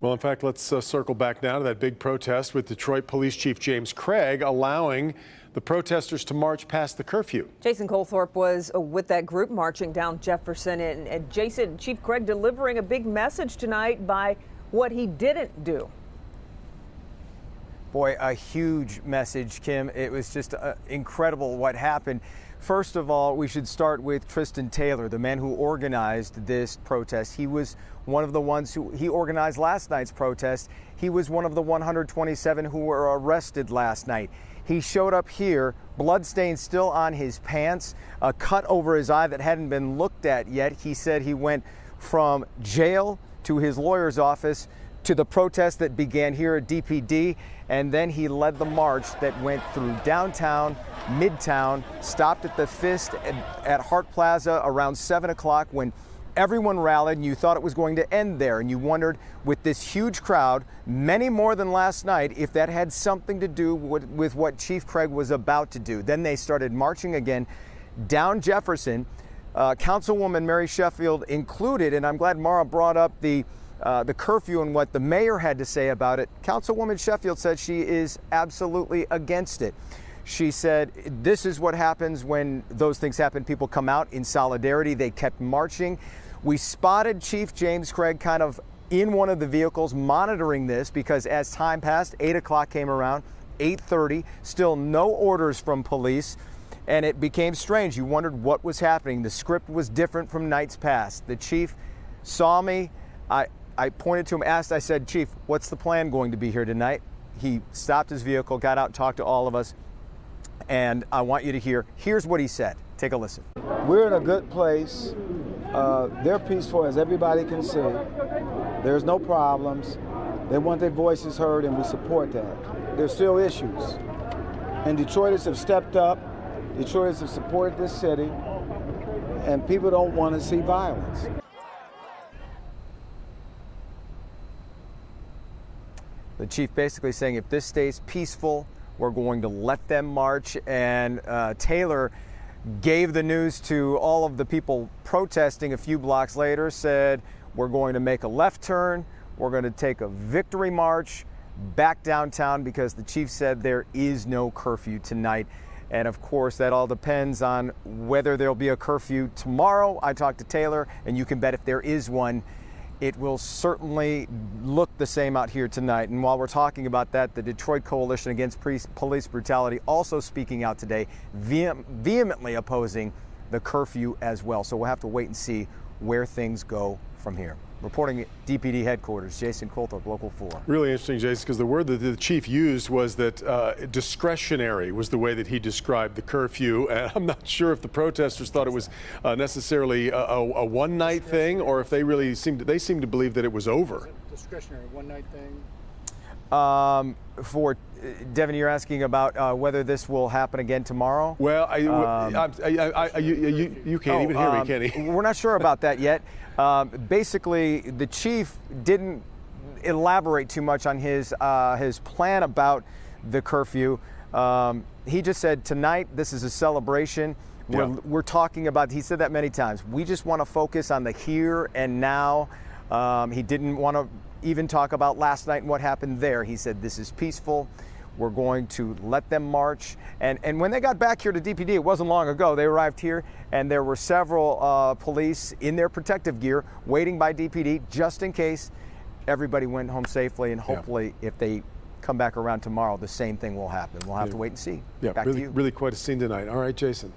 Well, in fact, let's circle back now to that big protest with Detroit Police Chief James Craig allowing the protesters to march past the curfew. Jason Colthorpe was with that group marching down Jefferson. And Jason, Chief Craig delivering a big message tonight by what he didn't do. Boy, a huge message, Kim. It was just incredible what happened. First of all, we should start with Tristan Taylor, the man who organized this protest. He was one of the ones he organized last night's protest. He was one of the 127 who were arrested last night. He showed up here, bloodstains still on his pants, a cut over his eye that hadn't been looked at yet. He said he went from jail to his lawyer's office to the protest that began here at DPD, and then he led the march that went through downtown, midtown, stopped at the Fist at Hart Plaza around 7 o'clock when everyone rallied and you thought it was going to end there, and you wondered, with this huge crowd, many more than last night, if that had something to do with what Chief Craig was about to do. Then they started marching again down Jefferson. Councilwoman Mary Sheffield included, and I'm glad Mara brought up the curfew and what the mayor had to say about it. Councilwoman Sheffield said she is absolutely against it. She said this is what happens when those things happen. People come out in solidarity. They kept marching. We spotted Chief James Craig kind of in one of the vehicles monitoring this because as time passed, 8 o'clock came around, 8:30, still no orders from police. And it became strange. You wondered what was happening. The script was different from nights past. The chief saw me. I pointed to him, I said, Chief, what's the plan going to be here tonight? He stopped his vehicle, got out and talked to all of us. And I want you to here's what he said. Take a listen. We're in a good place. They're peaceful, as everybody can see. There's no problems. They want their voices heard, and we support that. There's still issues. And Detroiters have stepped up. Detroiters have supported this city. And people don't want to see violence. The chief basically saying if this stays peaceful, we're going to let them march. And Taylor gave the news to all of the people protesting a few blocks later, said we're going to make a left turn, we're going to take a victory march back downtown because the chief said there is no curfew tonight. And of course, that all depends on whether there'll be a curfew tomorrow. I talked to Taylor, and you can bet if there is one, it will certainly look the same out here tonight. And while we're talking about that, the Detroit Coalition Against Police Brutality also speaking out today, vehemently opposing the curfew as well. So we'll have to wait and see where things go from here. Reporting at DPD headquarters, Jason Colthorpe, Local 4. Really interesting, Jason, because the word that the chief used was that discretionary was the way that he described the curfew. And I'm not sure if the protesters thought it was necessarily a one-night thing, or if they really seemed to believe that it was over. Discretionary one-night thing. For Devin, you're asking about whether this will happen again tomorrow? Well, you can't even hear me, can he? We're not sure about that yet. Basically, the chief didn't elaborate too much on his plan about the curfew. He just said tonight this is a celebration. We're talking about, he said that many times, we just want to focus on the here and now. He didn't want to even talk about last night and what happened there. He said this is peaceful. We're going to let them march. And when they got back here to DPD, it wasn't long ago, they arrived here and there were several police in their protective gear waiting by DPD just in case everybody went home safely. And hopefully if they come back around tomorrow, the same thing will happen. We'll have to wait and see. Yeah, back to you. Really quite a scene tonight. All right, Jason.